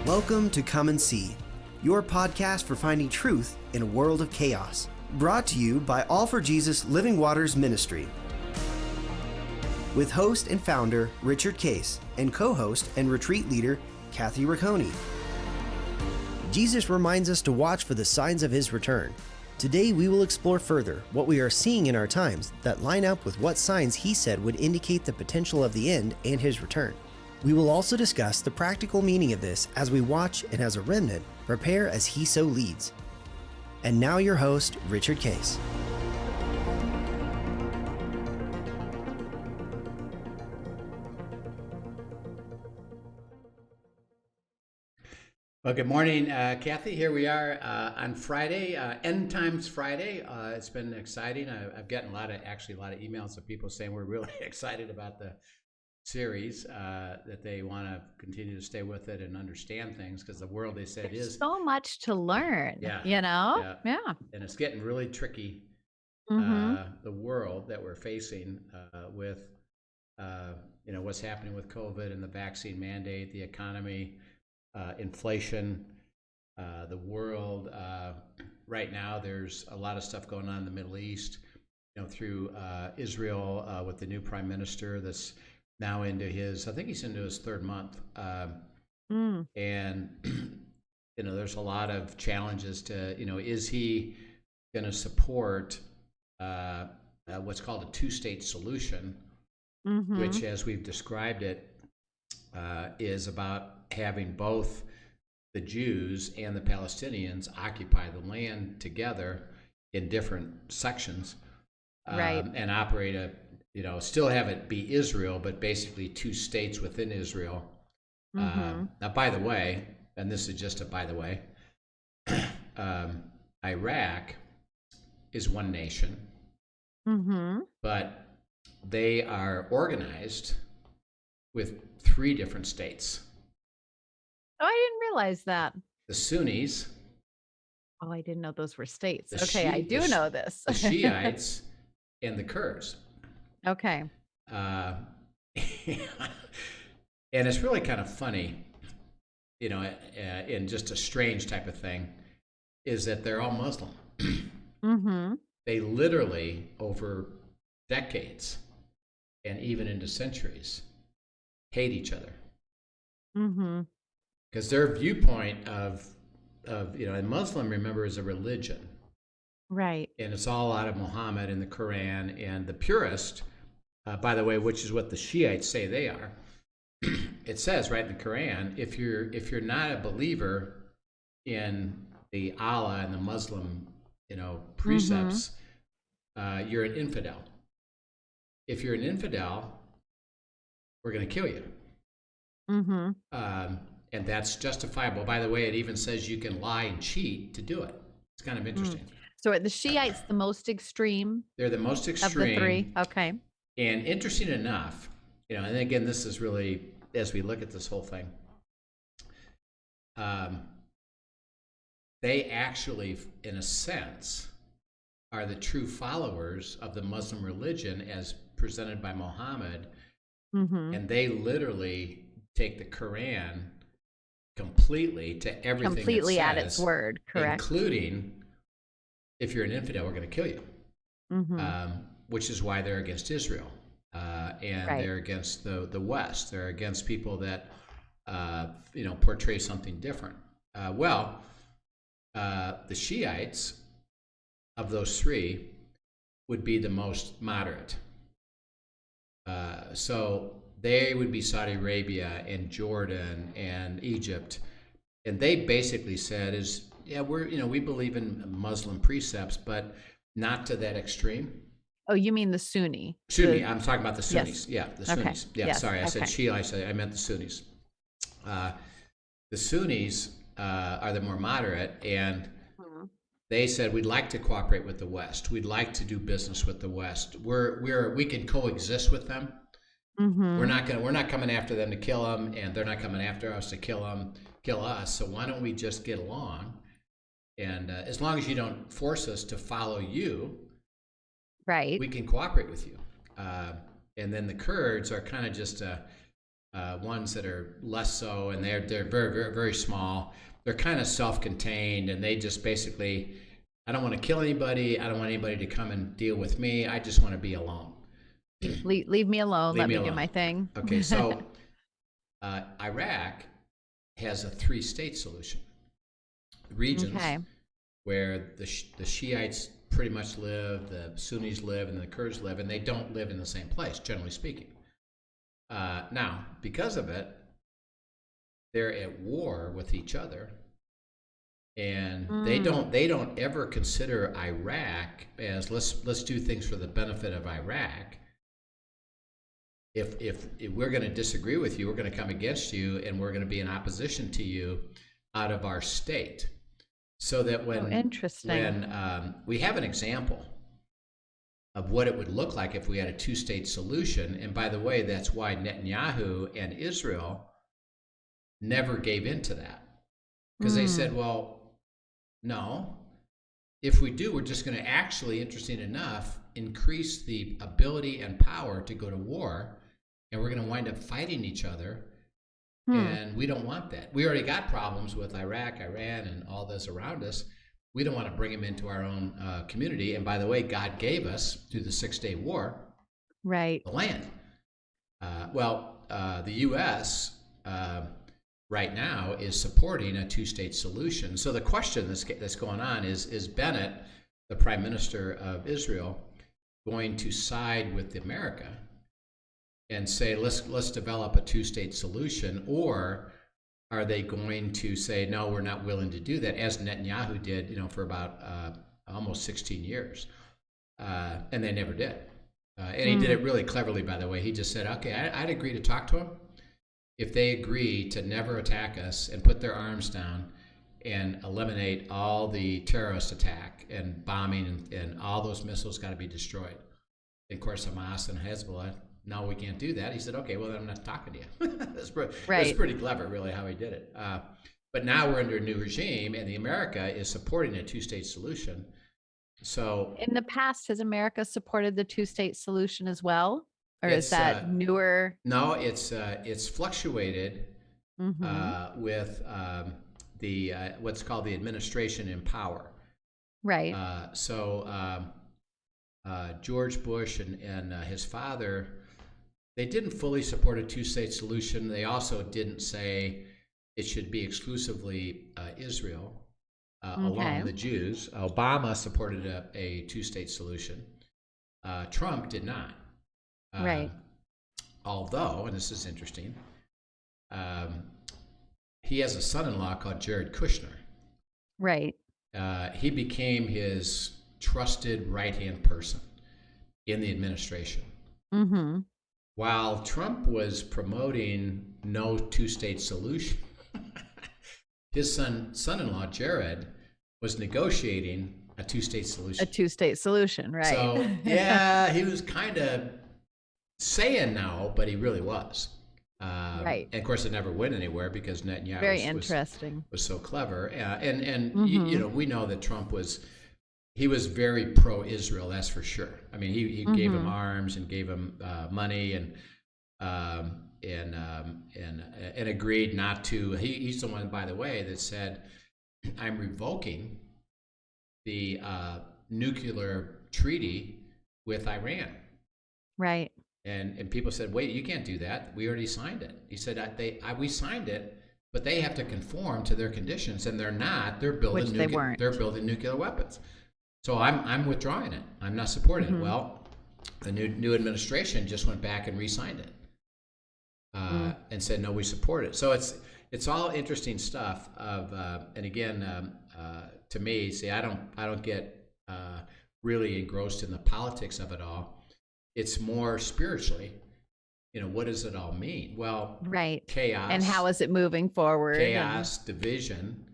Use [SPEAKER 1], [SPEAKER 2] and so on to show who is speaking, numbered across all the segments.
[SPEAKER 1] Welcome to Come and See, your podcast for finding truth in a world of chaos. Brought to you by All for Jesus Living Waters Ministry. With host and founder Richard Case and co-host and retreat leader Kathy Ricconi. Jesus reminds us to watch for the signs of his return. Today we will explore further what we are seeing in our times that line up with what signs he said would indicate the potential of the end and his return. We will also discuss the practical meaning of this as we watch and as a remnant prepare as he so leads. And now your host, Richard Case.
[SPEAKER 2] Well, good morning, Kathy. Here we are on Friday, End Times Friday. It's been exciting. I've gotten a lot of emails of people saying we're really excited about the series, that they want to continue to stay with it and understand things, because the world, they said,
[SPEAKER 3] There's
[SPEAKER 2] is
[SPEAKER 3] so much to learn.
[SPEAKER 2] Yeah.
[SPEAKER 3] Yeah.
[SPEAKER 2] And it's getting really tricky. The world that we're facing with what's happening with COVID and the vaccine mandate, the economy, inflation, the world. Right now, there's a lot of stuff going on in the Middle East, through Israel with the new prime minister that's now into I think he's into his third month. And, there's a lot of challenges to, is he going to support what's called a two-state solution, which, as we've described it, is about having both the Jews and the Palestinians occupy the land together in different sections,
[SPEAKER 3] Right.
[SPEAKER 2] and operate still have it be Israel, but basically two states within Israel. Now, by the way, and this is just a by the way, Iraq is one nation, but they are organized with three different states.
[SPEAKER 3] Oh, I didn't realize that.
[SPEAKER 2] The Sunnis.
[SPEAKER 3] Oh, I didn't know those were states.
[SPEAKER 2] The
[SPEAKER 3] Okay, I do know this.
[SPEAKER 2] The Shiites and the Kurds.
[SPEAKER 3] Okay.
[SPEAKER 2] And it's really kind of funny, and just a strange type of thing, is that they're all Muslim. They literally, over decades and even into centuries, hate each other. Because their viewpoint of and Muslim, remember, is a religion.
[SPEAKER 3] Right.
[SPEAKER 2] And it's all out of Muhammad and the Quran, and the purist, by the way, which is what the Shiites say they are. It says right in the Quran, if you're not a believer in the Allah and the Muslim, precepts, you're an infidel. If you're an infidel, we're going to kill you. And that's justifiable. By the way, it even says you can lie and cheat to do it. It's kind of interesting.
[SPEAKER 3] So are the Shiites the most extreme?
[SPEAKER 2] They're the most extreme
[SPEAKER 3] of the three. Okay.
[SPEAKER 2] And interesting enough, and again, this is really, as we look at this whole thing, they actually, in a sense, are the true followers of the Muslim religion as presented by Muhammad. And they literally take the Quran completely to everything
[SPEAKER 3] Completely
[SPEAKER 2] it says,
[SPEAKER 3] at its word, correct.
[SPEAKER 2] Including, if you're an infidel, we're going to kill you. Which is why they're against Israel, and
[SPEAKER 3] Right.
[SPEAKER 2] they're against the West. They're against people that portray something different. The Shiites of those three would be the most moderate. So they would be Saudi Arabia and Jordan and Egypt, and they basically said we believe in Muslim precepts, but not to that extreme.
[SPEAKER 3] Oh, you mean the Sunni?
[SPEAKER 2] I'm talking about the Sunnis.
[SPEAKER 3] Yes.
[SPEAKER 2] Yeah, the
[SPEAKER 3] Okay.
[SPEAKER 2] Sunnis. Yeah,
[SPEAKER 3] Yes.
[SPEAKER 2] sorry, I said
[SPEAKER 3] Okay.
[SPEAKER 2] Shiites. I meant the Sunnis. The Sunnis are the more moderate, and they said we'd like to cooperate with the West. We'd like to do business with the West. We can coexist with them. We're not coming after them to kill them, and they're not coming after us to kill us. So why don't we just get along? And as long as you don't force us to follow you,
[SPEAKER 3] Right.
[SPEAKER 2] we can cooperate with you. And then the Kurds are kind of just ones that are less so, and they're very, very, very small. They're kind of self-contained, and they just basically, I don't want to kill anybody. I don't want anybody to come and deal with me. I just want to be alone.
[SPEAKER 3] Leave me alone. Let me do my thing.
[SPEAKER 2] Okay, so Iraq has a 3-state solution. Regions where the Shiites pretty much live, the Sunnis live, and the Kurds live, and they don't live in the same place, generally speaking. Now, because of it, they're at war with each other, and they don't ever consider Iraq as let's do things for the benefit of Iraq. If we're going to disagree with you, we're going to come against you, and we're going to be in opposition to you out of our state. So that when we have an example of what it would look like if we had a 2-state solution, and by the way, that's why Netanyahu and Israel never gave in to that, because they said, well, no, if we do, we're just going to actually, interesting enough, increase the ability and power to go to war, and we're going to wind up fighting each other. And we don't want that. We already got problems with Iraq, Iran, and all this around us. We don't want to bring them into our own community. And by the way, God gave us, through the 6-Day War, the land. The U.S. Right now is supporting a 2-state solution. So the question that's going on is Bennett, the Prime Minister of Israel, going to side with America and say, let's develop a 2-state solution, or are they going to say, no, we're not willing to do that, as Netanyahu did, for about almost 16 years, and they never did. And he did it really cleverly, by the way. He just said, okay, I'd agree to talk to them if they agree to never attack us and put their arms down and eliminate all the terrorist attack and bombing, and all those missiles got to be destroyed. And of course, Hamas and Hezbollah, no, we can't do that. He said, okay, well, then I'm not talking to you. That's pretty clever, really, how he did it. But now we're under a new regime, and America is supporting a 2-state solution. So
[SPEAKER 3] in the past, has America supported the 2-state solution as well? Or is that newer? No,
[SPEAKER 2] it's fluctuated with the what's called the administration in power.
[SPEAKER 3] Right.
[SPEAKER 2] George Bush and his father, they didn't fully support a 2-state solution. They also didn't say it should be exclusively Israel, along with the Jews. Obama supported a 2-state solution. Trump did not. Although, and this is interesting, he has a son-in-law called Jared Kushner.
[SPEAKER 3] Right.
[SPEAKER 2] He became his trusted right-hand person in the administration. While Trump was promoting no 2-state solution, his son-in-law, Jared, was negotiating a 2-state solution.
[SPEAKER 3] A 2-state solution, right.
[SPEAKER 2] So, yeah, he was kind of saying no, but he really was.
[SPEAKER 3] Right.
[SPEAKER 2] And of course, it never went anywhere because Netanyahu was so clever. And we know that Trump was very pro-Israel, that's for sure. I mean, he gave him arms and gave him money and agreed not to. He's the one, by the way, that said, "I'm revoking the nuclear treaty with Iran."
[SPEAKER 3] Right.
[SPEAKER 2] And people said, "Wait, you can't do that. We already signed it." He said, "We signed it, but they have to conform to their conditions, and they're not. They're building They're building nuclear weapons. So I'm withdrawing it. I'm not supporting it." Well, the new administration just went back and re-signed it and said, "No, we support it." So it's all interesting stuff. And again, to me, see, I don't get really engrossed in the politics of it all. It's more spiritually. What does it all mean? Well, chaos.
[SPEAKER 3] And how is it moving forward?
[SPEAKER 2] Chaos, division.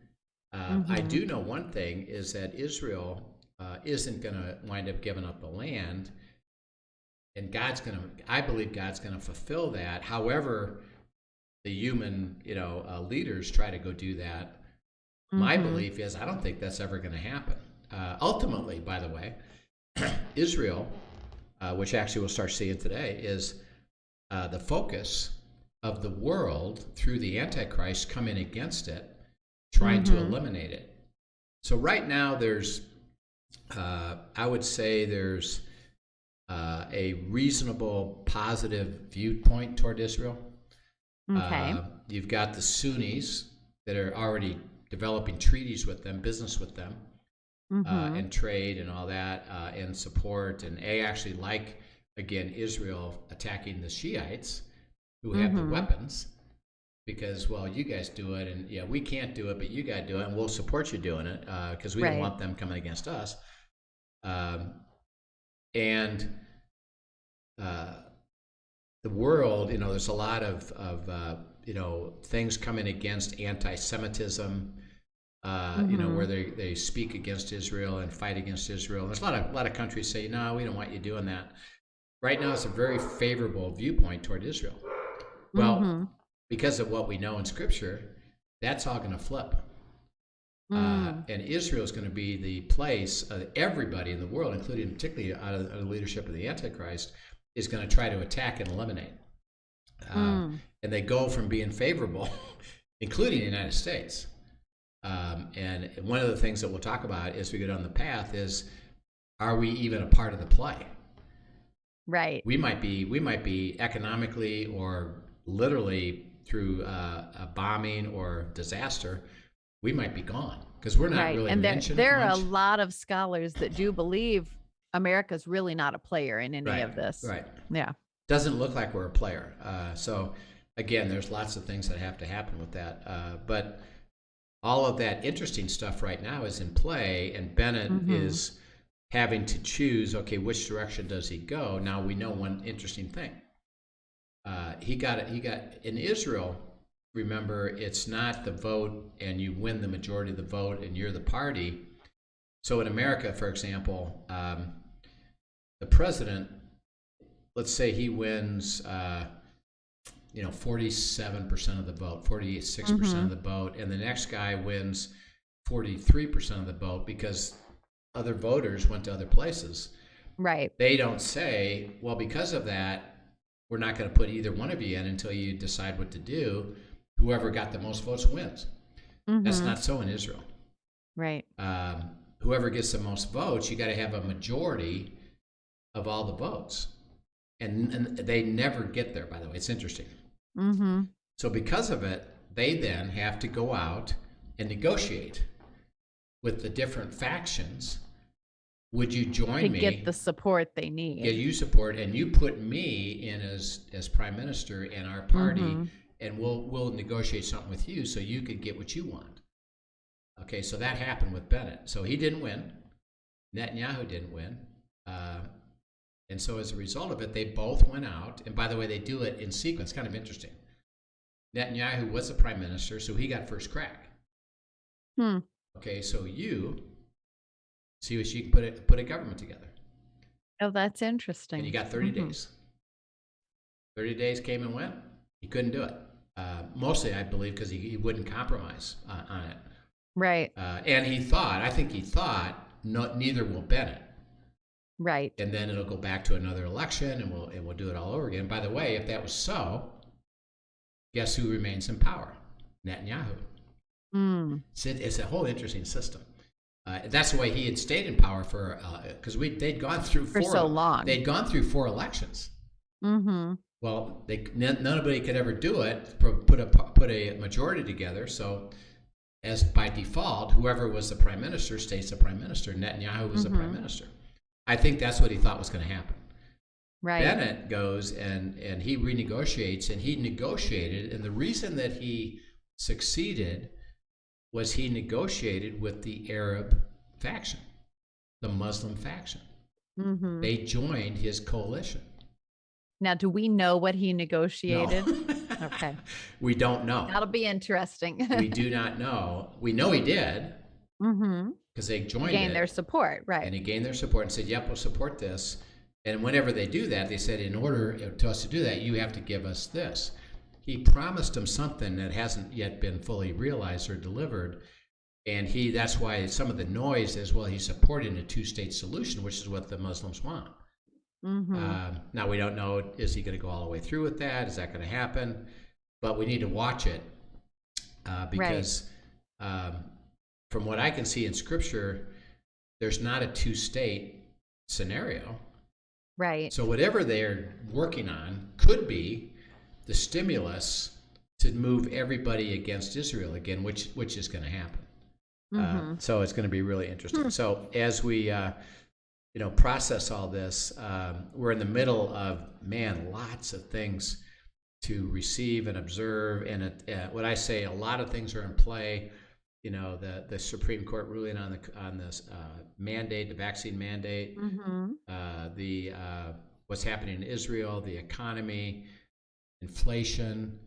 [SPEAKER 2] I do know one thing is that Israel isn't going to wind up giving up the land, and I believe God's going to fulfill that. However, the human, leaders try to go do that. My belief is I don't think that's ever going to happen. Ultimately, by the way, Israel, which actually we'll start seeing today, is the focus of the world through the Antichrist coming against it, trying to eliminate it. So right now there's, I would say there's a reasonable positive viewpoint toward Israel.
[SPEAKER 3] Okay.
[SPEAKER 2] You've got the Sunnis that are already developing treaties with them, business with them, and trade and all that, and support. And they actually like, again, Israel attacking the Shiites who have the weapons because, well, you guys do it, and yeah, we can't do it, but you got to do it, and we'll support you doing it because we don't want them coming against us. And the world, there's a lot of things coming against anti-Semitism, where they speak against Israel and fight against Israel. There's a lot of countries say, no, we don't want you doing that. Right now, it's a very favorable viewpoint toward Israel. Well, because of what we know in Scripture, that's all going to flip. And Israel is going to be the place of everybody in the world, including particularly out of the leadership of the Antichrist, is going to try to attack and eliminate. And they go from being favorable, including the United States. And one of the things that we'll talk about as we go down the path is, are we even a part of the play?
[SPEAKER 3] Right.
[SPEAKER 2] We might be economically or literally through a bombing or disaster, we might be gone because we're not really mentioned.
[SPEAKER 3] There are a lot of scholars that do believe America's really not a player in any of this.
[SPEAKER 2] Right.
[SPEAKER 3] Yeah.
[SPEAKER 2] Doesn't look like we're a player. So again, there's lots of things that have to happen with that. But all of that interesting stuff right now is in play, and Bennett is having to choose, okay, which direction does he go? Now we know one interesting thing. He got in Israel. Remember, it's not the vote and you win the majority of the vote and you're the party. So in America, for example, the president, let's say he wins, 47% of the vote, 46% of the vote, and the next guy wins 43% of the vote because other voters went to other places.
[SPEAKER 3] Right.
[SPEAKER 2] They don't say, well, because of that, we're not going to put either one of you in until you decide what to do. Whoever got the most votes wins. That's not so in Israel.
[SPEAKER 3] Right.
[SPEAKER 2] Whoever gets the most votes, you got to have a majority of all the votes. And they never get there, by the way. It's interesting. So because of it, they then have to go out and negotiate with the different factions. Would you join me?
[SPEAKER 3] To get the support they need.
[SPEAKER 2] Get you support, and you put me in as prime minister in our party, and we'll negotiate something with you so you could get what you want. Okay, so that happened with Bennett. So he didn't win. Netanyahu didn't win. And so as a result of it, they both went out. And by the way, they do it in sequence. Kind of interesting. Netanyahu was the prime minister, so he got first crack. Okay, so you see if you can put a government together.
[SPEAKER 3] Oh, that's interesting.
[SPEAKER 2] And you got 30 days. 30 days came and went. He couldn't do it. Mostly, I believe, because he wouldn't compromise on it.
[SPEAKER 3] Right.
[SPEAKER 2] And I think he thought, neither will Bennett.
[SPEAKER 3] Right.
[SPEAKER 2] And then it'll go back to another election, and we'll do it all over again. By the way, if that was so, guess who remains in power? Netanyahu. It's a whole interesting system. That's the way he had stayed in power for, because they'd gone through
[SPEAKER 3] so long.
[SPEAKER 2] They'd gone through 4 elections. Well, nobody could ever do it. Put a majority together. So, as by default, whoever was the prime minister stays the prime minister. Netanyahu was the prime minister. I think that's what he thought was going to happen.
[SPEAKER 3] Right.
[SPEAKER 2] Bennett goes and he renegotiates, and he negotiated, and the reason that he succeeded was he negotiated with the Arab faction, the Muslim faction. They joined his coalition.
[SPEAKER 3] Now, do we know what he negotiated?
[SPEAKER 2] No.
[SPEAKER 3] Okay.
[SPEAKER 2] We don't know.
[SPEAKER 3] That'll be interesting.
[SPEAKER 2] We do not know. We know he did. Because they joined
[SPEAKER 3] gained their support, right?
[SPEAKER 2] And he gained their support and said, yep, we'll support this. And whenever they do that, they said, in order to us to do that, you have to give us this. He promised them something that hasn't yet been fully realized or delivered. And that's why some of the noise is, well, he's supporting a 2-state solution, which is what the Muslims want. Now, we don't know, is he going to go all the way through with that? Is that going to happen? but we need to watch it because from what I can see in Scripture, there's not a two-state scenario.
[SPEAKER 3] Right.
[SPEAKER 2] So whatever they're working on could be the stimulus to move everybody against Israel again, which is going to happen. So it's going to be really interesting. So as we process all this, we're in the middle of lots of things to receive and observe, and what I say, a lot of things are in play. The Supreme Court ruling on this mandate, the vaccine mandate, what's happening in Israel, the economy, inflation.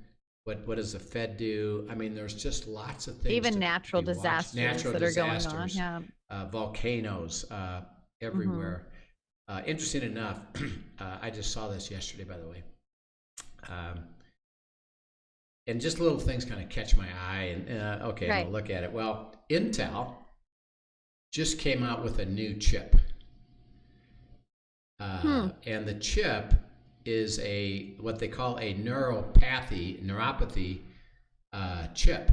[SPEAKER 2] What does the Fed do? I mean, there's just lots of things.
[SPEAKER 3] Even natural disasters that are going on. Yeah.
[SPEAKER 2] Volcanoes everywhere. Interesting enough, I just saw this yesterday, by the way. And just little things kind of catch my eye, and I'll look at it. Well, Intel just came out with a new chip, and the chip is what they call a neuropathy chip.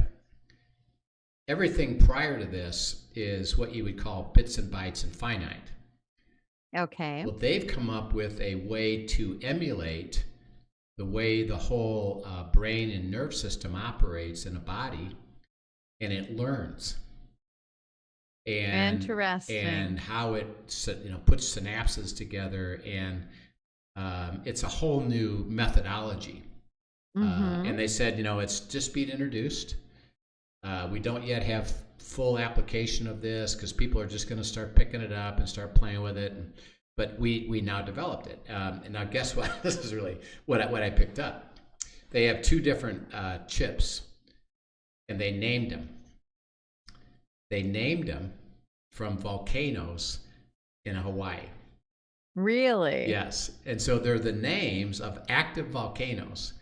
[SPEAKER 2] Everything prior to this is what you would call bits and bytes and finite.
[SPEAKER 3] Okay.
[SPEAKER 2] Well, they've come up with a way to emulate the way the whole brain and nerve system operates in a body, and it learns.
[SPEAKER 3] Interesting.
[SPEAKER 2] And how it puts synapses together, and it's a whole new methodology. And they said, it's just being introduced. We don't yet have full application of this because people are just going to start picking it up and start playing with it. But we now developed it. And now guess what? This is really what I picked up. They have two different chips, and they named them. They named them from volcanoes in Hawaii.
[SPEAKER 3] Really?
[SPEAKER 2] Yes. And so they're the names of active volcanoes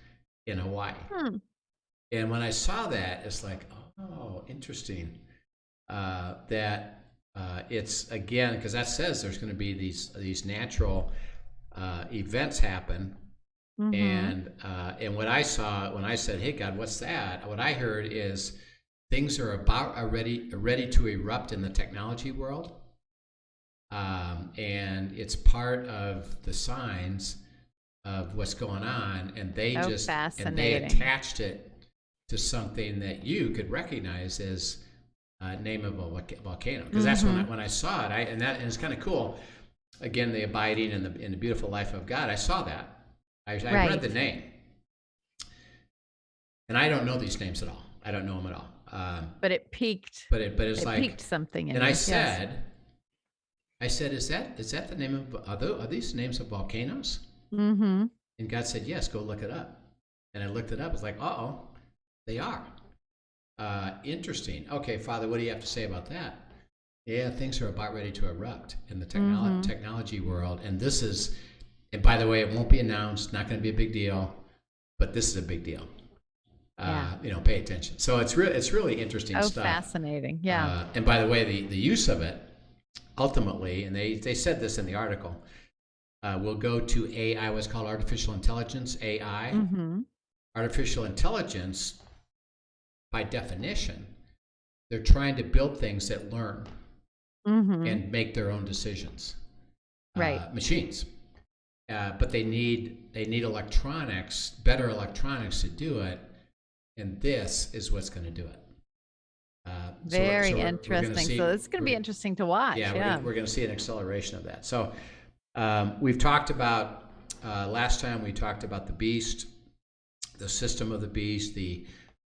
[SPEAKER 2] in Hawaii. And when I saw that, it's like, oh, interesting. That it's, again, because that says there's going to be these natural events happen. And what I saw when I said, hey, God, what's that? What I heard is things are ready to erupt in the technology world. And it's part of the signs of what's going on. And they attached it to something that you could recognize as name of a volcano, because that's when I saw it. And it's kind of cool. Again, the abiding and the beautiful life of God. I saw that. I read the name, and I don't know these names at all. I don't know them at all.
[SPEAKER 3] But it piqued.
[SPEAKER 2] But it's like
[SPEAKER 3] piqued something in
[SPEAKER 2] and
[SPEAKER 3] me.
[SPEAKER 2] I said, is that the name of are these names of volcanoes? And God said, yes. Go look it up. And I looked it up. It's like, they are. Interesting. Okay, Father, what do you have to say about that? Yeah, things are about ready to erupt in the technology world. And this is, and by the way, it won't be announced, not going to be a big deal, but this is a big deal. Pay attention. So it's really interesting stuff.
[SPEAKER 3] Oh, fascinating. Yeah.
[SPEAKER 2] And by the way, the use of it, ultimately, and they said this in the article, will go to AI, what's called artificial intelligence, AI. Artificial intelligence, by definition, they're trying to build things that learn and make their own decisions. Machines. But they need electronics, better electronics to do it, and this is what's going to do it.
[SPEAKER 3] Very interesting. So it's going to be interesting to watch.
[SPEAKER 2] Yeah, we're going to see an acceleration of that. So we've talked about, last time we talked about the beast, the system of the beast,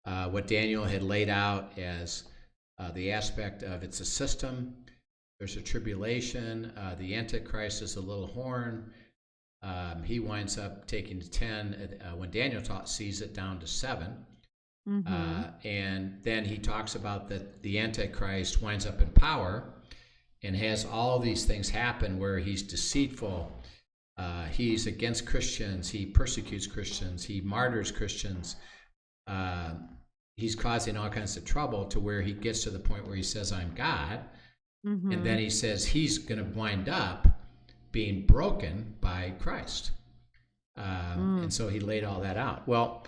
[SPEAKER 2] what Daniel had laid out as the aspect of it's a system. There's a tribulation. The Antichrist is a little horn. He winds up taking to 10 when Daniel sees it down to 7. And then he talks about that the Antichrist winds up in power and has all these things happen where he's deceitful. He's against Christians. He persecutes Christians. He martyrs Christians. He's causing all kinds of trouble to where he gets to the point where he says, I'm God. And then he says he's going to wind up being broken by Christ. And so he laid all that out. Well,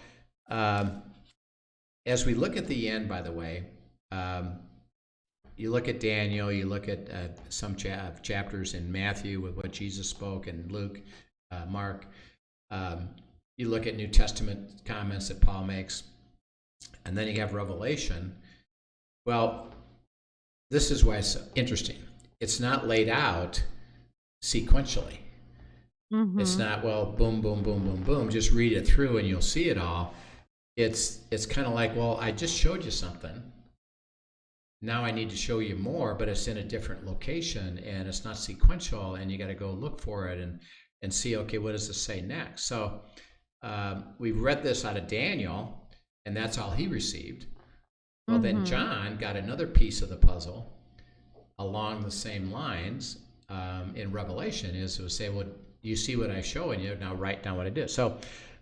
[SPEAKER 2] as we look at the end, by the way, you look at Daniel, you look at some chapters in Matthew with what Jesus spoke, and Luke, Mark. You look at New Testament comments that Paul makes, and then you have Revelation. Well, this is why it's interesting. It's not laid out sequentially. It's not, well, boom, boom, boom, boom, boom. Just read it through and you'll see it all. It's kind of like, well, I just showed you something. Now I need to show you more, but it's in a different location and it's not sequential, and you got to go look for it and see, okay, what does this say next? So we've read this out of Daniel, and that's all he received. Well, then John got another piece of the puzzle along the same lines in Revelation, is to say, well, you see what I show, and you now write down what I did. So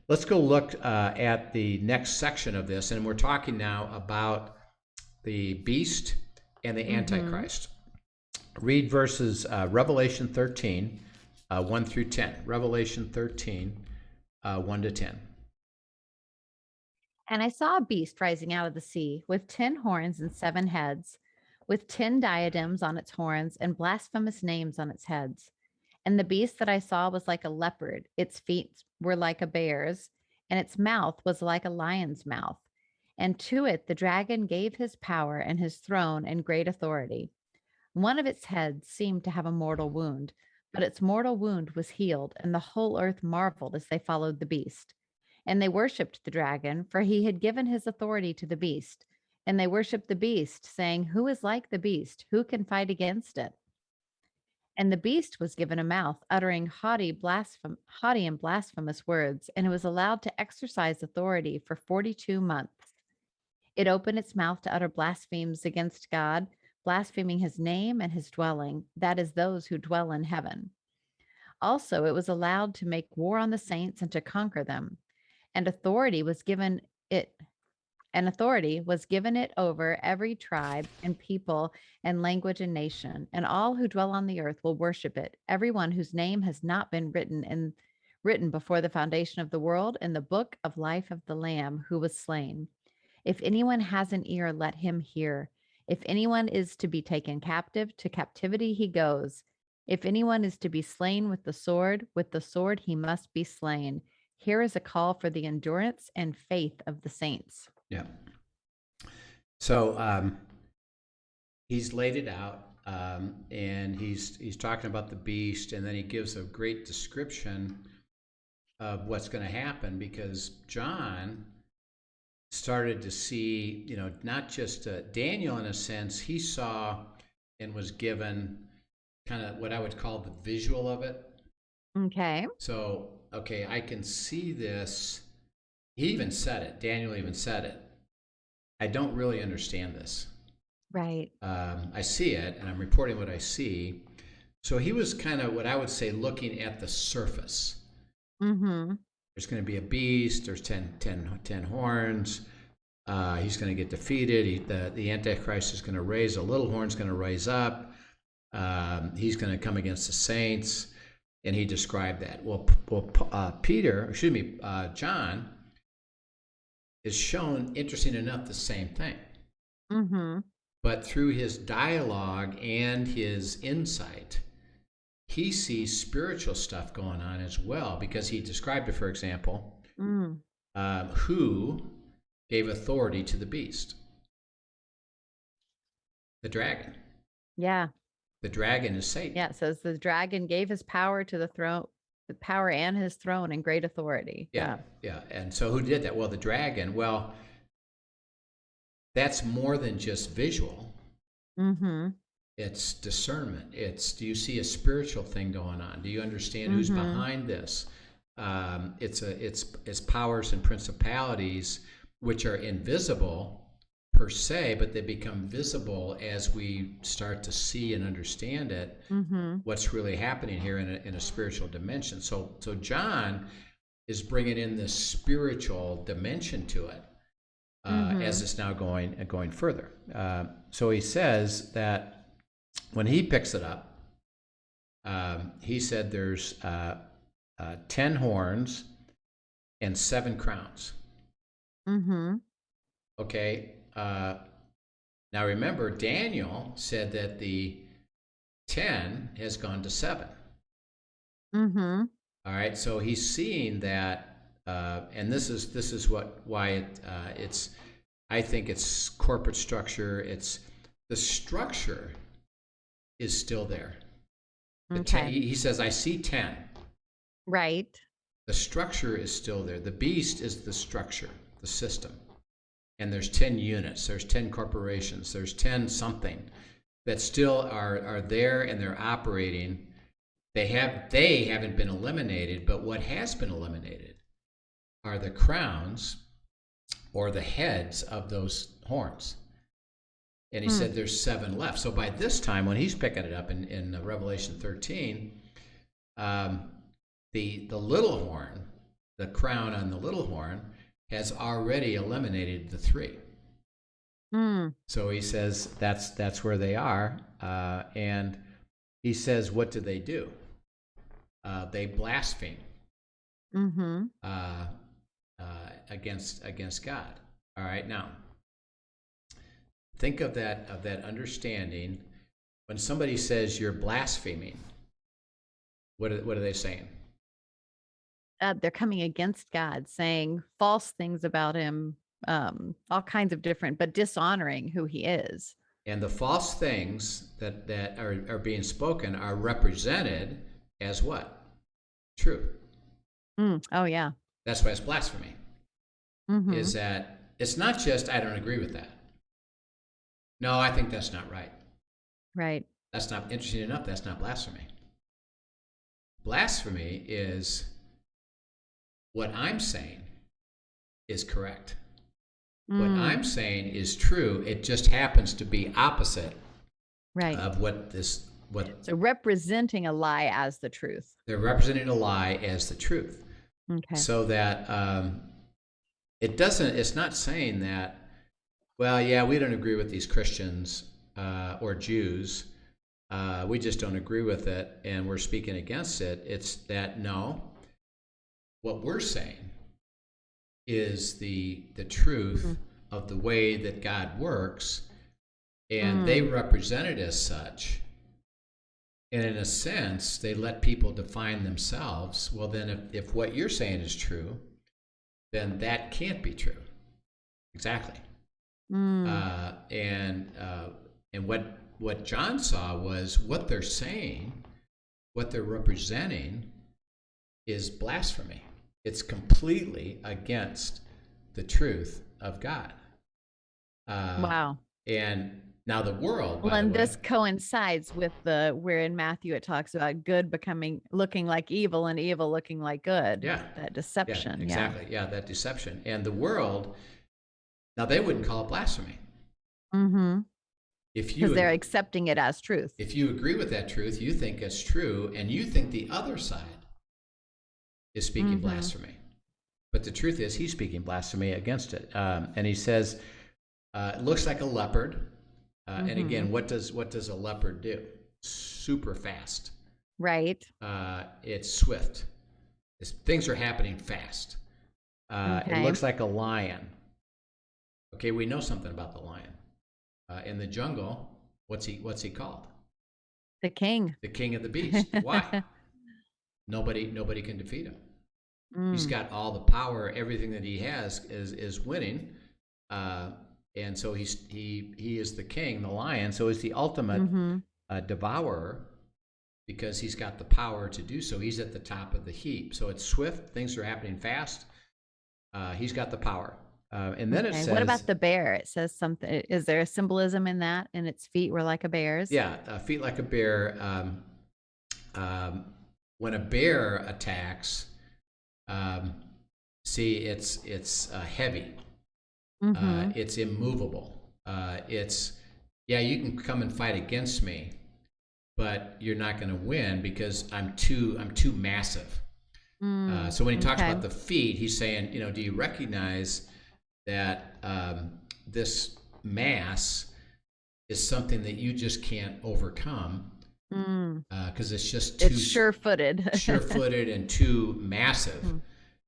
[SPEAKER 2] let's go look at the next section of this, and we're talking now about the beast and the Antichrist. Read verses Revelation 13, 1 through 10. Revelation 13, 1 to 10.
[SPEAKER 3] And I saw a beast rising out of the sea with 10 horns and 7 heads, with 10 diadems on its horns and blasphemous names on its heads. And the beast that I saw was like a leopard. Its feet were like a bear's, and its mouth was like a lion's mouth. And to it the dragon gave his power and his throne and great authority. One of its heads seemed to have a mortal wound, but its mortal wound was healed, and the whole earth marveled as they followed the beast. And they worshipped the dragon, for he had given his authority to the beast. And they worshipped the beast, saying, "Who is like the beast? Who can fight against it?" And the beast was given a mouth, uttering haughty and blasphemous words, and it was allowed to exercise authority for 42 months. It opened its mouth to utter blasphemies against God, blaspheming his name and his dwelling, that is, those who dwell in heaven. Also, it was allowed to make war on the saints and to conquer them. And authority was given it over every tribe and people and language and nation, and all who dwell on the earth will worship it, everyone whose name has not been written before the foundation of the world in the book of life of the Lamb who was slain. If anyone has an ear, let him hear. If anyone is to be taken captive, to captivity he goes. If anyone is to be slain with the sword he must be slain. Here is a call for the endurance and faith of the saints.
[SPEAKER 2] Yeah. So he's laid it out, and he's talking about the beast, and then he gives a great description of what's going to happen, because John started to see, not just Daniel, in a sense, he saw and was given kind of what I would call the visual of it.
[SPEAKER 3] Okay.
[SPEAKER 2] So, okay, I can see this. He even said it. Daniel even said it. I don't really understand this.
[SPEAKER 3] Right.
[SPEAKER 2] I see it, and I'm reporting what I see. So he was kind of what I would say looking at the surface. There's going to be a beast. There's 10 horns. He's going to get defeated. The Antichrist is going to raise. A little horn's going to raise up. He's going to come against the saints. And he described that. Well, John is shown, interesting enough, the same thing. But through his dialogue and his insight, he sees spiritual stuff going on as well, because he described it, for example, who gave authority to the beast? The dragon.
[SPEAKER 3] Yeah.
[SPEAKER 2] The dragon is Satan.
[SPEAKER 3] Yeah, it says the dragon gave his power to the throne, the power and his throne and great authority.
[SPEAKER 2] Yeah. And so who did that? Well, the dragon. Well, that's more than just visual. It's discernment. Do you see a spiritual thing going on? Do you understand who's behind this? It's powers and principalities which are invisible per se, but they become visible as we start to see and understand it. What's really happening here in a spiritual dimension. So John is bringing in this spiritual dimension to it as it's now going further. So he says that when he picks it up, he said there's 10 horns and 7 crowns.
[SPEAKER 3] Mm-hmm.
[SPEAKER 2] Okay. Now remember, Daniel said that the 10 has gone to 7.
[SPEAKER 3] Mm-hmm.
[SPEAKER 2] All right. So he's seeing that, and this is why it's. I think it's corporate structure. It's the structure is still there. The 10,
[SPEAKER 3] Okay.
[SPEAKER 2] he says, I see 10.
[SPEAKER 3] Right.
[SPEAKER 2] The structure is still there. The beast is the structure, the system. And there's 10 units, there's 10 corporations, there's 10 something that still are there and they're operating. They haven't been eliminated, but what has been eliminated are the crowns or the heads of those horns. And he said there's 7 left. So by this time, when he's picking it up in Revelation 13, the little horn, the crown on the little horn, has already eliminated the 3. So he says that's where they are, and he says, what do? They blaspheme against God. All right, now think of that understanding. When somebody says you're blaspheming, what are they saying?
[SPEAKER 3] They're coming against God, saying false things about him, all kinds of different, but dishonoring who he is.
[SPEAKER 2] And the false things that are being spoken are represented as what? True.
[SPEAKER 3] Oh, yeah.
[SPEAKER 2] That's why it's blasphemy. Is that it's not just, I don't agree with that. No, I think that's not right.
[SPEAKER 3] Right.
[SPEAKER 2] That's not interesting enough. That's not blasphemy. Blasphemy is what I'm saying is correct. What I'm saying is true. It just happens to be opposite of what.
[SPEAKER 3] So representing a lie as the truth.
[SPEAKER 2] They're representing a lie as the truth.
[SPEAKER 3] Okay.
[SPEAKER 2] So that it's not saying that, well, yeah, we don't agree with these Christians or Jews. We just don't agree with it and we're speaking against it. It's that, no, what we're saying is the truth of the way that God works, and they represent it as such. And in a sense, they let people define themselves. Well, then if what you're saying is true, then that can't be true. Exactly. And what John saw was what they're saying, what they're representing is blasphemy. It's completely against the truth of God.
[SPEAKER 3] Wow.
[SPEAKER 2] And now the world.
[SPEAKER 3] Well, and this coincides with where in Matthew it talks about good looking like evil and evil looking like good.
[SPEAKER 2] Yeah.
[SPEAKER 3] That deception.
[SPEAKER 2] Yeah, exactly. Yeah, that deception. And the world, now they wouldn't call it blasphemy. Because
[SPEAKER 3] they're accepting it as truth.
[SPEAKER 2] If you agree with that truth, you think it's true, and you think the other side is speaking blasphemy. But the truth is, he's speaking blasphemy against it. And he says, it looks like a leopard. And again, what does a leopard do? Super fast.
[SPEAKER 3] Right.
[SPEAKER 2] It's swift. Things are happening fast. It looks like a lion. Okay, we know something about the lion. In the jungle, what's he called?
[SPEAKER 3] The king.
[SPEAKER 2] The king of the beast. Why? Nobody can defeat him. He's got all the power. Everything that he has is winning. And so he is the king, the lion. So he's the ultimate devourer because he's got the power to do so. He's at the top of the heap. So it's swift. Things are happening fast. He's got the power. And then it says,
[SPEAKER 3] what about the bear? It says something. Is there a symbolism in that? And its feet were like a bear's?
[SPEAKER 2] Yeah, feet like a bear. When a bear attacks, it's heavy. It's immovable. You can come and fight against me, but you're not going to win because I'm too massive. So when he talks about the feet, he's saying, do you recognize that this mass is something that you just can't overcome because it's just too
[SPEAKER 3] sure-footed
[SPEAKER 2] and too massive.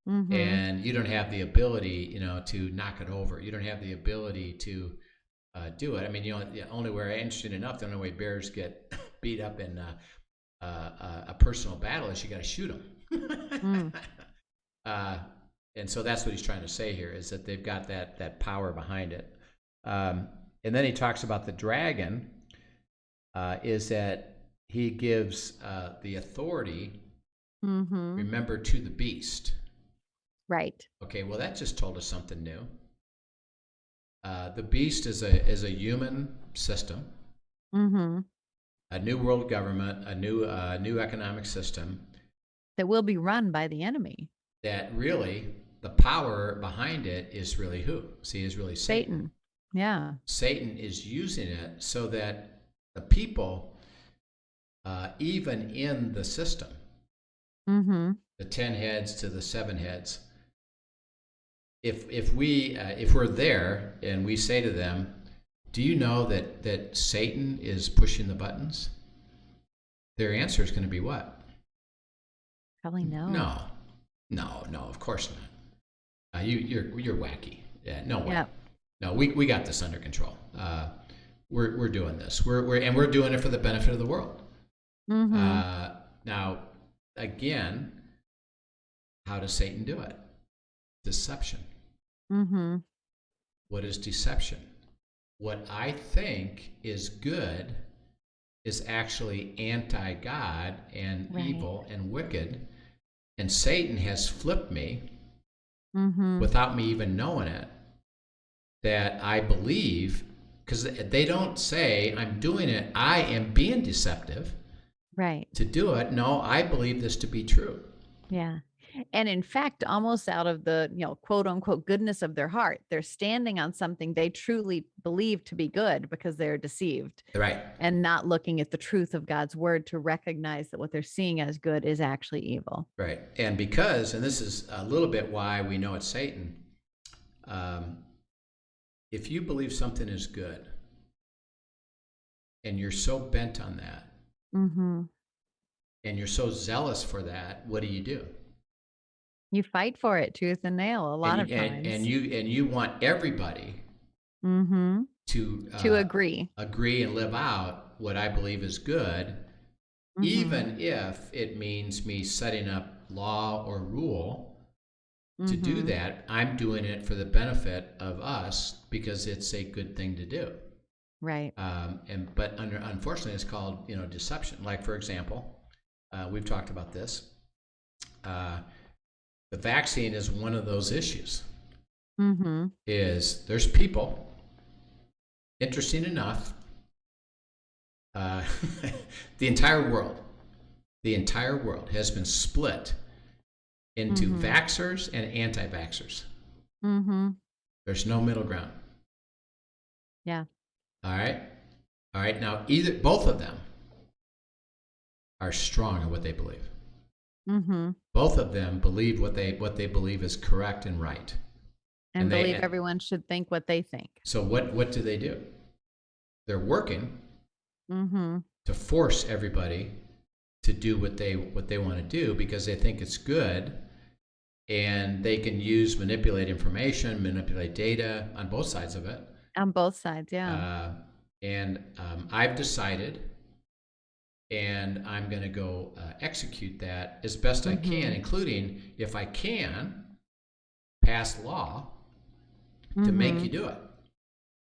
[SPEAKER 2] and you don't have the ability, to knock it over. You don't have the ability to do it. I mean, the only way, interesting enough, the only way bears get beat up in a personal battle is you got to shoot them. And so that's what he's trying to say here, is that they've got that power behind it. And then he talks about the dragon, is that he gives the authority, remember, to the beast.
[SPEAKER 3] Right.
[SPEAKER 2] Okay, well, that just told us something new. The beast is a human system, a new world government, a new economic system
[SPEAKER 3] that will be run by the enemy.
[SPEAKER 2] That really, the power behind it is really who? See, is really Satan.
[SPEAKER 3] Yeah.
[SPEAKER 2] Satan is using it so that the people, even in the system, the 10 heads to the 7 heads, if we're there and we say to them, do you know that Satan is pushing the buttons? Their answer is going to be what?
[SPEAKER 3] Probably no.
[SPEAKER 2] No, of course not. You're wacky. Yeah, no way.
[SPEAKER 3] Yep.
[SPEAKER 2] No, we got this under control. We're doing this. We're doing it for the benefit of the world. Now, again, how does Satan do it? Deception. What is deception? What I think is good is actually anti-God and evil and wicked. And Satan has flipped me without me even knowing it, that I believe, because they don't say I'm doing it, I am being deceptive to do it. No, I believe this to be true.
[SPEAKER 3] Yeah. And in fact, almost out of the, quote unquote, goodness of their heart, they're standing on something they truly believe to be good because they're deceived.
[SPEAKER 2] Right.
[SPEAKER 3] And not looking at the truth of God's word to recognize that what they're seeing as good is actually evil.
[SPEAKER 2] Right. And this is a little bit why we know it's Satan. If you believe something is good and you're so bent on that, and you're so zealous for that, what do?
[SPEAKER 3] You fight for it tooth and nail a lot of times.
[SPEAKER 2] And you want everybody to
[SPEAKER 3] agree
[SPEAKER 2] and live out what I believe is good, even if it means me setting up law or rule to do that. I'm doing it for the benefit of us because it's a good thing to do.
[SPEAKER 3] Right.
[SPEAKER 2] But unfortunately, it's called deception. Like, for example, we've talked about this. The vaccine is one of those issues. Is there's people, interesting enough, the entire world has been split into vaxxers and anti-vaxxers. There's no middle ground.
[SPEAKER 3] Yeah.
[SPEAKER 2] All right. Now, both of them are strong in what they believe. Both of them believe what they believe is correct and right,
[SPEAKER 3] and believe everyone should think what they think.
[SPEAKER 2] So what do? They're working to force everybody to do what they want to do because they think it's good, and they can manipulate information, manipulate data on both sides of it.
[SPEAKER 3] On both sides, yeah.
[SPEAKER 2] And I've decided, and I'm going to go execute that as best I can, including, if I can, pass law to make you do it.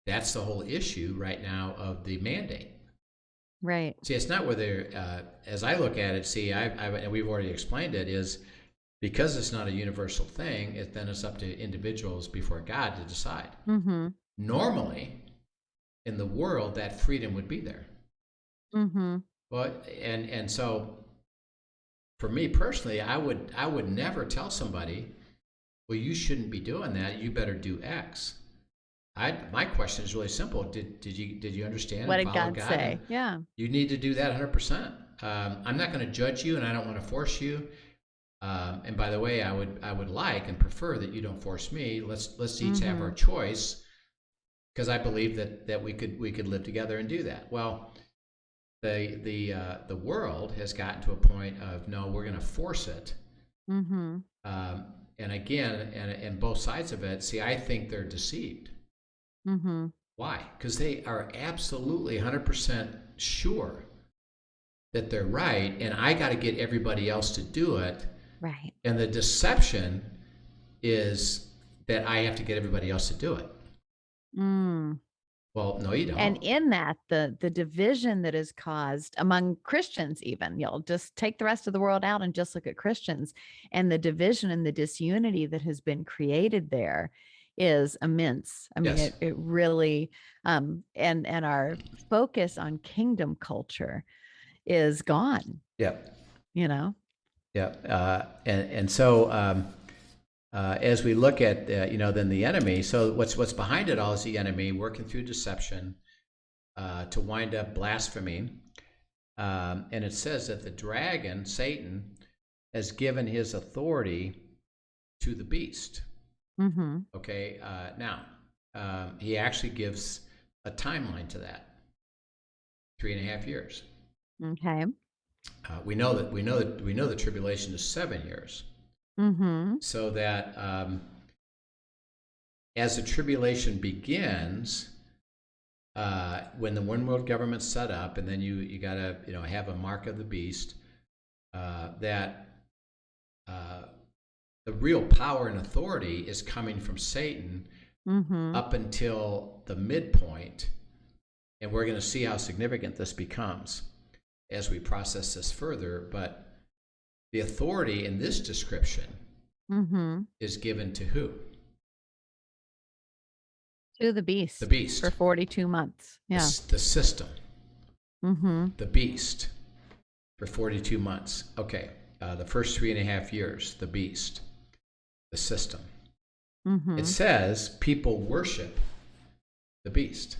[SPEAKER 2] That's the whole issue right now of the mandate.
[SPEAKER 3] Right.
[SPEAKER 2] See, it's not whether, as I look at it, and we've already explained it, is because it's not a universal thing, then it's up to individuals before God to decide. Normally, in the world, that freedom would be there. Well, and so, for me personally, I would never tell somebody, well, you shouldn't be doing that. You better do X. My question is really simple. Did you understand?
[SPEAKER 3] What did God say? Yeah.
[SPEAKER 2] You need to do that 100%. I'm not going to judge you, and I don't want to force you. And by the way, I would like and prefer that you don't force me. Let's each have our choice, because I believe that we could live together and do that. Well, the world has gotten to a point of, no, we're going to force it. And again, and both sides of it, see, I think they're deceived.
[SPEAKER 3] Mm-hmm.
[SPEAKER 2] Why? Because they are absolutely 100% sure that they're right, and I got to get everybody else to do it.
[SPEAKER 3] Right.
[SPEAKER 2] And the deception is that I have to get everybody else to do it.
[SPEAKER 3] Mm.
[SPEAKER 2] Well, no, you don't.
[SPEAKER 3] And in that, the division that is caused among Christians, even, you'll just take the rest of the world out and just look at Christians, and the division and the disunity that has been created there is immense. I mean,
[SPEAKER 2] Yes.
[SPEAKER 3] it really, and our focus on kingdom culture is gone.
[SPEAKER 2] Yep.
[SPEAKER 3] You know.
[SPEAKER 2] Yep. And so as we look at then the enemy. So what's behind it all is the enemy working through deception to wind up blaspheming. And it says that the dragon, Satan, has given his authority to the beast.
[SPEAKER 3] Mm-hmm.
[SPEAKER 2] Okay. Now he actually gives a timeline to that. 3.5 years.
[SPEAKER 3] Okay.
[SPEAKER 2] We know the tribulation is 7 years.
[SPEAKER 3] Mm-hmm.
[SPEAKER 2] So that as the tribulation begins, when the one world government's set up, and then you got to have a mark of the beast, that the real power and authority is coming from Satan up until the midpoint, and we're going to see how significant this becomes as we process this further. But the authority in this description is given to who?
[SPEAKER 3] To the beast.
[SPEAKER 2] The beast.
[SPEAKER 3] For 42 months. Yeah.
[SPEAKER 2] The system.
[SPEAKER 3] Mm-hmm.
[SPEAKER 2] The beast. For 42 months. Okay. The first 3.5 years, the beast. The system.
[SPEAKER 3] Mm-hmm.
[SPEAKER 2] It says people worship the beast.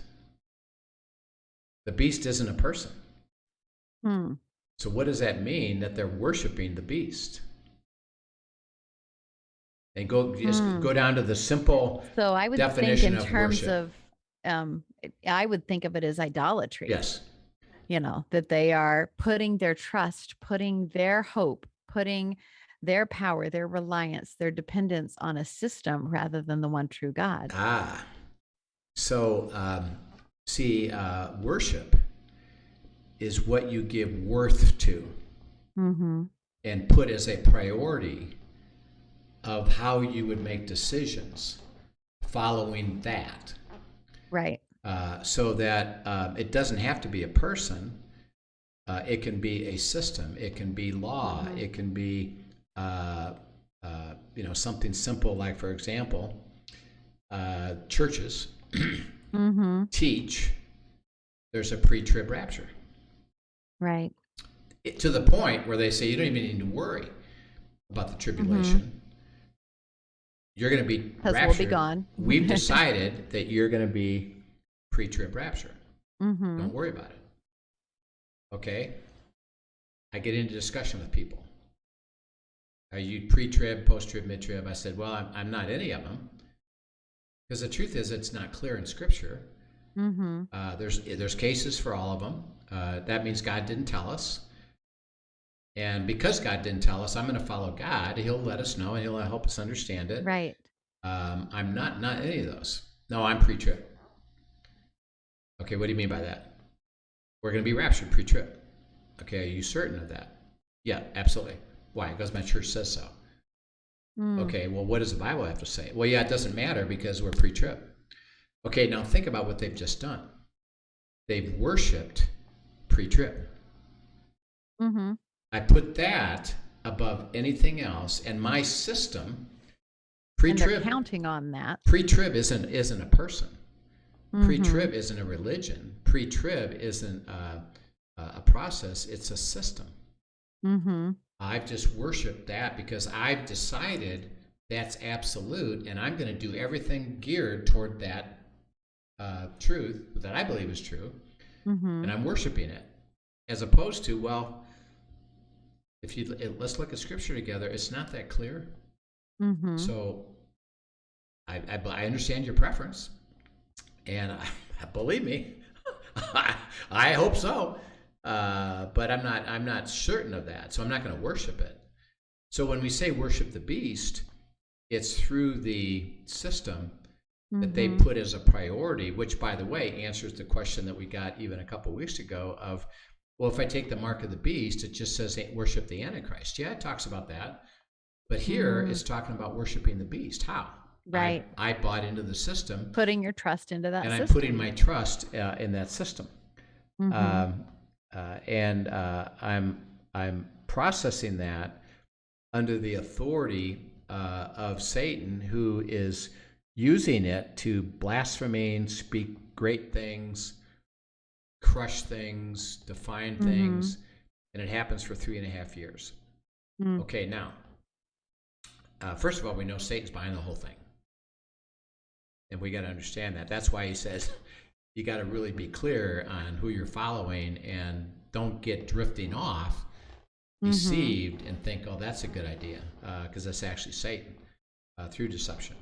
[SPEAKER 2] The beast isn't a person.
[SPEAKER 3] Hmm.
[SPEAKER 2] So what does that mean? That they're worshiping the beast? And go down to the simple
[SPEAKER 3] So I would think
[SPEAKER 2] definition
[SPEAKER 3] in
[SPEAKER 2] of
[SPEAKER 3] terms
[SPEAKER 2] worship.
[SPEAKER 3] of, I would think of it as idolatry.
[SPEAKER 2] Yes.
[SPEAKER 3] That they are putting their trust, putting their hope, putting their power, their reliance, their dependence on a system rather than the one true God.
[SPEAKER 2] So worship is what you give worth to and put as a priority of how you would make decisions following that.
[SPEAKER 3] Right.
[SPEAKER 2] So that it doesn't have to be a person. It can be a system. It can be law. It can be something simple like, for example, churches teach there's a pre-trib rapture.
[SPEAKER 3] Right.
[SPEAKER 2] To the point where they say you don't even need to worry about the tribulation. You're going to be raptured.
[SPEAKER 3] Because we'll be gone.
[SPEAKER 2] We've decided that you're going to be pre-trib rapture. Don't worry about it. Okay? I get into discussion with people. Are you pre-trib, post-trib, mid-trib? I said, well, I'm not any of them. Because the truth is, it's not clear in Scripture. There's cases for all of them. That means God didn't tell us. And because God didn't tell us, I'm going to follow God. He'll let us know, and He'll help us understand it.
[SPEAKER 3] Right.
[SPEAKER 2] I'm not any of those. No, I'm pre-trib. Okay, what do you mean by that? We're going to be raptured pre-trib. Okay, are you certain of that? Yeah, absolutely. Why? Because my church says so. Okay, well, what does the Bible have to say? Well, yeah, it doesn't matter because we're pre-trib. Okay, now think about what they've just done. They've worshipped pre-trib. I put that above anything else, and my system, pre-trib.
[SPEAKER 3] And they're counting on that.
[SPEAKER 2] Pre-trib isn't a person. Pre-trib isn't a religion. Pre-trib isn't a process. It's a system. I've just worshipped that because I've decided that's absolute, and I'm going to do everything geared toward that truth that I believe is true, and I'm worshiping it, as opposed to, well, let's look at Scripture together. It's not that clear. So I understand your preference, and believe me, I hope so. But I'm not certain of that, so I'm not going to worship it. So when we say worship the beast, it's through the system that they
[SPEAKER 3] Mm-hmm.
[SPEAKER 2] put as a priority, which, by the way, answers the question that we got even a couple weeks ago of, well, if I take the mark of the beast, it just says worship the Antichrist. Yeah, it talks about that. But here
[SPEAKER 3] Mm,
[SPEAKER 2] it's talking about worshiping the beast. How?
[SPEAKER 3] right.
[SPEAKER 2] I bought into the system,
[SPEAKER 3] Putting your trust into that
[SPEAKER 2] and I'm putting
[SPEAKER 3] system.
[SPEAKER 2] my trust in that system.
[SPEAKER 3] Mm-hmm.
[SPEAKER 2] And I'm processing that under the authority of Satan, who is using it to blaspheme, speak great things, crush things, define
[SPEAKER 3] Mm-hmm.
[SPEAKER 2] things, and it happens for 3.5 years.
[SPEAKER 3] Mm.
[SPEAKER 2] Okay, now, first of all, we know Satan's behind the whole thing, and we got to understand that. That's why he says you got to really be clear on who you're following and don't get drifting off, deceived, and think, oh, that's a good idea, because that's actually Satan through deception.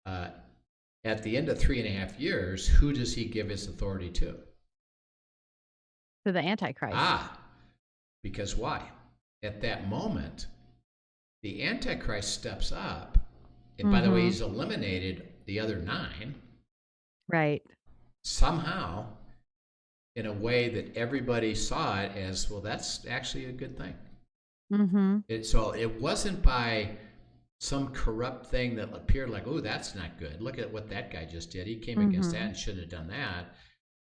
[SPEAKER 2] At the end of 3.5 years, who does he give his authority to?
[SPEAKER 3] To the Antichrist.
[SPEAKER 2] Ah, because why? At that moment, the Antichrist steps up, and by the way, he's eliminated the other 9
[SPEAKER 3] Right.
[SPEAKER 2] somehow in a way that everybody saw it as, well, that's actually a good thing.
[SPEAKER 3] Mm-hmm.
[SPEAKER 2] So it wasn't by some corrupt thing that appeared like, oh, that's not good. Look at what that guy just did. He came against that and shouldn't have done that.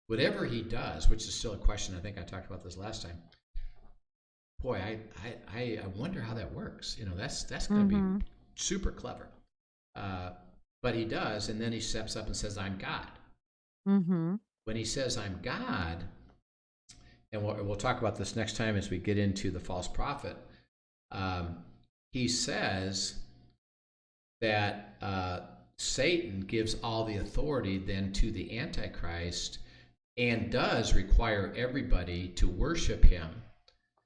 [SPEAKER 2] Whatever he does, which is still a question, I think I talked about this last time. Boy, I wonder how that works. That's going to be super clever. But he does, and then he steps up and says, I'm God. When he says, I'm God, and we'll talk about this next time as we get into the false prophet, he says that Satan gives all the authority then to the Antichrist and does require everybody to worship him.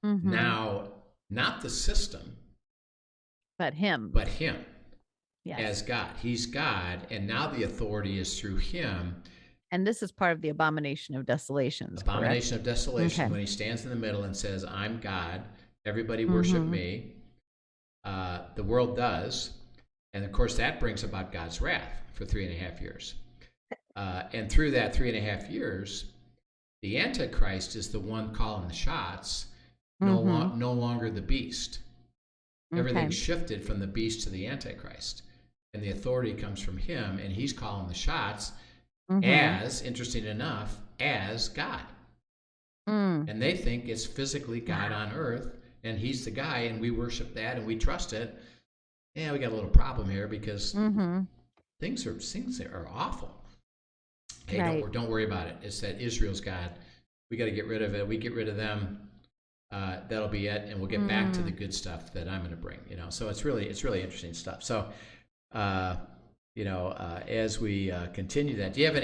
[SPEAKER 2] Now, not the system,
[SPEAKER 3] but him.
[SPEAKER 2] Yes. As God. He's God, and now the authority is through him.
[SPEAKER 3] And this is part of the abomination of desolations.
[SPEAKER 2] Abomination
[SPEAKER 3] correct?
[SPEAKER 2] Of desolation,
[SPEAKER 3] okay.
[SPEAKER 2] When he stands in the middle and says, I'm God, everybody worship me. The world does. And of course, that brings about God's wrath for 3.5 years. And through that 3.5 years, the Antichrist is the one calling the shots, no longer the beast. Everything shifted from the beast to the Antichrist. And the authority comes from him, and he's calling the shots as, interesting enough, as God. And they think it's physically God on earth, and he's the guy, and we worship that, and we trust it. Yeah, we got a little problem here because things are awful. Hey,
[SPEAKER 3] right.
[SPEAKER 2] don't worry about it. It's that Israel's God. We got to get rid of it. We get rid of them. That'll be it, and we'll get back to the good stuff that I'm going to bring. So it's really interesting stuff. So, as we continue that, do you have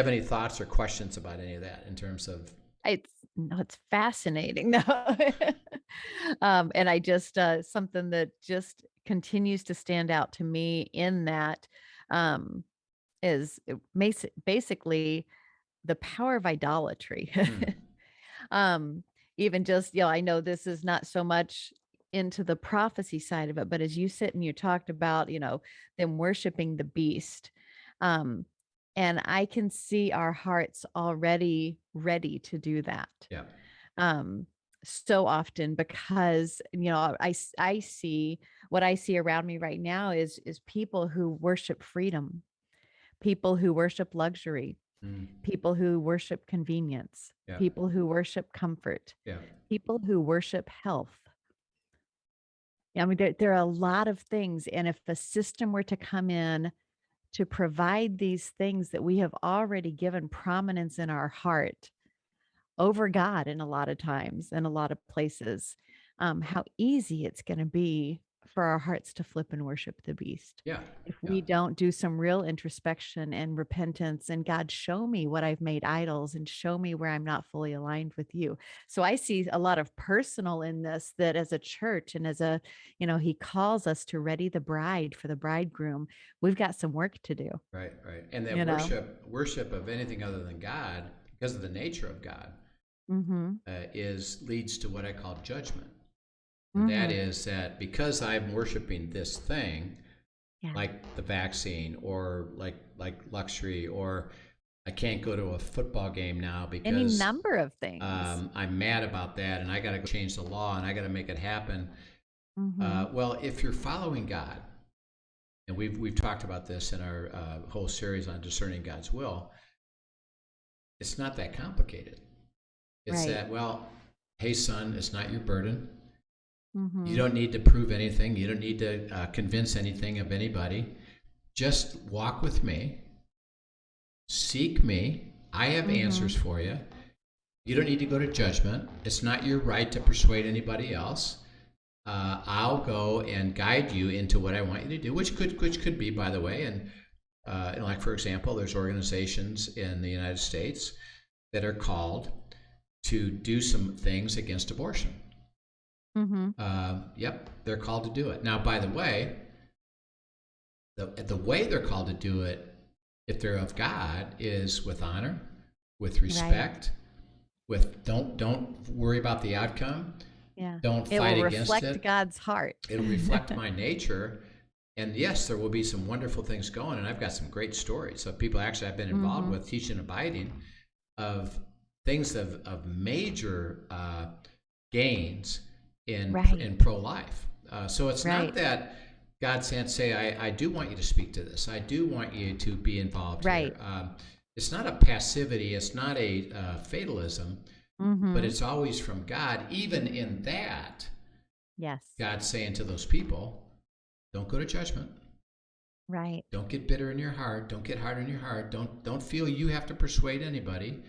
[SPEAKER 2] any thoughts or questions about any of that in terms of?
[SPEAKER 3] It's fascinating though. And I just something that just continues to stand out to me in that is basically the power of idolatry. Even just, I know this is not so much into the prophecy side of it, but as you sit and you talked about, them worshiping the beast. And I can see our hearts already ready to do that.
[SPEAKER 2] Yeah.
[SPEAKER 3] So often because, I see what I see around me right now is people who worship freedom, people who worship luxury, people who worship convenience, people who worship comfort, people who worship health. I mean, there are a lot of things. And if a system were to come in to provide these things that we have already given prominence in our heart over God in a lot of times, in a lot of places, how easy it's going to be for our hearts to flip and worship the beast.
[SPEAKER 2] Yeah.
[SPEAKER 3] If we don't do some real introspection and repentance and God, show me what I've made idols and show me where I'm not fully aligned with you. So I see a lot of personal in this, that as a church and as he calls us to ready the bride for the bridegroom. We've got some work to do.
[SPEAKER 2] Right. And that worship of anything other than God, because of the nature of God, leads to what I call judgment. And that is that because I'm worshiping this thing,
[SPEAKER 3] Yeah.
[SPEAKER 2] like the vaccine, or like luxury, or I can't go to a football game now
[SPEAKER 3] Any
[SPEAKER 2] because
[SPEAKER 3] number of things.
[SPEAKER 2] I'm mad about that, and I got to change the law, and I got to make it happen. Well, if you're following God, and we've talked about this in our whole series on discerning God's will, it's not that complicated. It's
[SPEAKER 3] Right.
[SPEAKER 2] that, well, hey son, it's not your burden.
[SPEAKER 3] Mm-hmm.
[SPEAKER 2] You don't need to prove anything. You don't need to convince anything of anybody. Just walk with me. Seek me. I have answers for you. You don't need to go to judgment. It's not your right to persuade anybody else. I'll go and guide you into what I want you to do, which could be, by the way, and like, for example, there's organizations in the United States that are called to do some things against abortion. Yep, they're called to do it. Now, by the way, the way they're called to do it, if they're of God, is with honor, with respect, with don't worry about the outcome.
[SPEAKER 3] Yeah.
[SPEAKER 2] Don't fight against it.
[SPEAKER 3] It will reflect God's heart.
[SPEAKER 2] It'll reflect my nature. And yes, there will be some wonderful things going, and I've got some great stories of people actually I've been involved with, teaching and abiding, of things of major gains in pro-life. So it's not that God can't say, I do want you to speak to this. I do want you to be involved here. It's not a passivity. It's not a fatalism, but it's always from God. Even in that,
[SPEAKER 3] yes,
[SPEAKER 2] God's saying to those people, don't go to judgment.
[SPEAKER 3] Right.
[SPEAKER 2] Don't get bitter in your heart. Don't get hard in your heart. Don't feel you have to persuade anybody.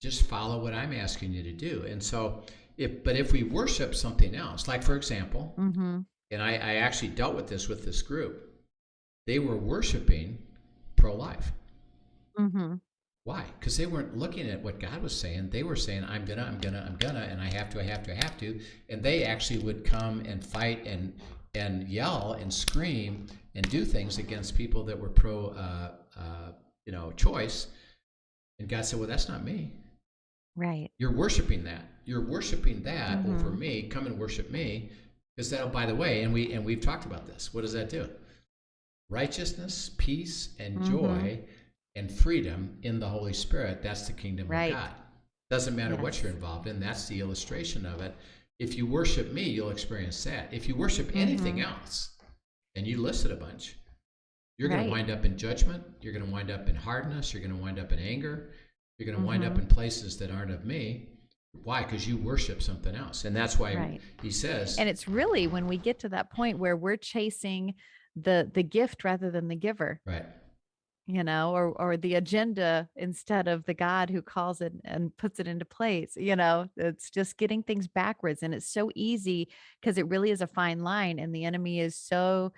[SPEAKER 2] Just follow what I'm asking you to do. And so, if we worship something else, like, for example, and I actually dealt with this group, they were worshiping pro-life. Why? Because they weren't looking at what God was saying. They were saying, I'm gonna, and I have to. And they actually would come and fight and yell and scream and do things against people that were choice. And God said, well, that's not me.
[SPEAKER 3] Right.
[SPEAKER 2] You're worshiping that. You're worshiping that over me. Come and worship me. Because that'll, by the way, and we've talked about this. What does that do? Righteousness, peace, and joy, and freedom in the Holy Spirit. That's the kingdom of God. Doesn't matter what you're involved in. That's the illustration of it. If you worship me, you'll experience that. If you worship anything else, and you listed a bunch, you're going to wind up in judgment. You're going to wind up in hardness. You're going to wind up in anger. You're going to wind up in places that aren't of me. Why? Because you worship something else. And that's why he says.
[SPEAKER 3] And it's really when we get to that point where we're chasing the gift rather than the giver.
[SPEAKER 2] Right.
[SPEAKER 3] Or the agenda instead of the God who calls it and puts it into place. It's just getting things backwards. And it's so easy because it really is a fine line. And the enemy is so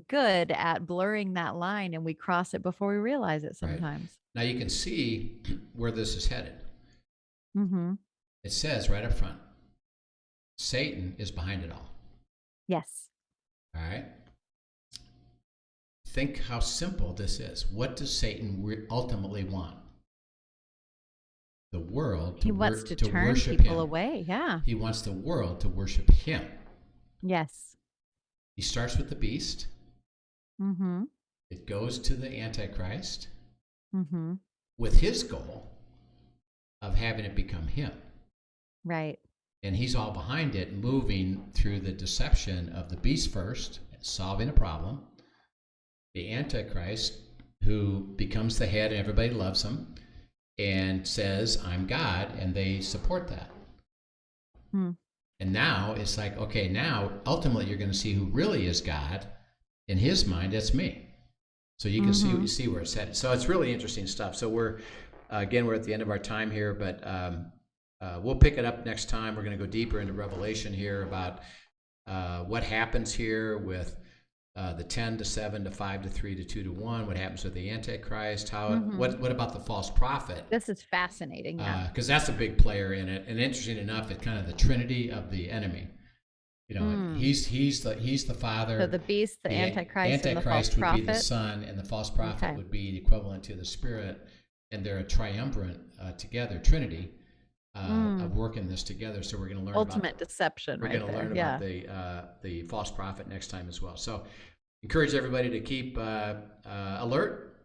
[SPEAKER 3] good at blurring that line, and we cross it before we realize it sometimes.
[SPEAKER 2] Now you can see where this is headed. It says right up front, Satan is behind it all.
[SPEAKER 3] Yes.
[SPEAKER 2] All right. Think how simple this is. What does Satan ultimately want? The world
[SPEAKER 3] he wants to turn
[SPEAKER 2] worship
[SPEAKER 3] people
[SPEAKER 2] him.
[SPEAKER 3] Away. Yeah.
[SPEAKER 2] He wants the world to worship him.
[SPEAKER 3] Yes.
[SPEAKER 2] He starts with the beast. It goes to the Antichrist with his goal of having it become him.
[SPEAKER 3] Right.
[SPEAKER 2] And he's all behind it, moving through the deception of the beast first, solving a problem. The Antichrist, who becomes the head and everybody loves him, and says, I'm God, and they support that. And now it's like, okay, now ultimately you're going to see who really is God. In his mind, that's me. So you can see where it's headed. So it's really interesting stuff. So we're at the end of our time here, but we'll pick it up next time. We're going to go deeper into Revelation here about what happens here with the 10 to 7 to 5 to 3 to 2 to 1. What happens with the Antichrist? What about the false prophet?
[SPEAKER 3] This is fascinating.
[SPEAKER 2] Because that's a big player in it. And interesting enough, it's kind of the trinity of the enemy. He's the father.
[SPEAKER 3] So the beast, the Antichrist, and the false
[SPEAKER 2] would
[SPEAKER 3] prophet
[SPEAKER 2] be the son, and the false prophet would be equivalent to the spirit, and they're a triumvirate together, trinity, of working this together. So we're going to learn
[SPEAKER 3] ultimate deception.
[SPEAKER 2] We're going to learn about the false prophet next time as well. So encourage everybody to keep alert,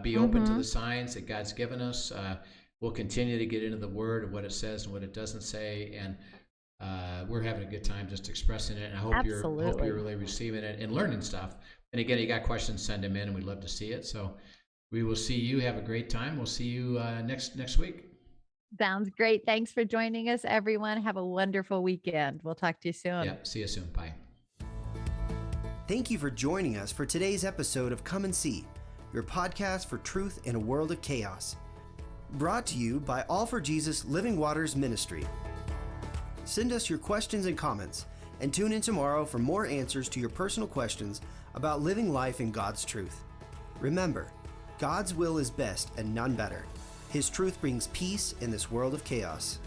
[SPEAKER 2] be open to the signs that God's given us. We'll continue to get into the Word of what it says and what it doesn't say, and we're having a good time just expressing it. And I hope you're really receiving it and learning stuff. And again, you got questions, send them in, and we'd love to see it. So we will see you. Have a great time. We'll see you next week.
[SPEAKER 3] Sounds great. Thanks for joining us, everyone. Have a wonderful weekend. We'll talk to you soon.
[SPEAKER 2] Yeah, see you soon. Bye.
[SPEAKER 1] Thank you for joining us for today's episode of Come and See, your podcast for truth in a world of chaos. Brought to you by All for Jesus Living Waters Ministry. Send us your questions and comments, and tune in tomorrow for more answers to your personal questions about living life in God's truth. Remember, God's will is best and none better. His truth brings peace in this world of chaos.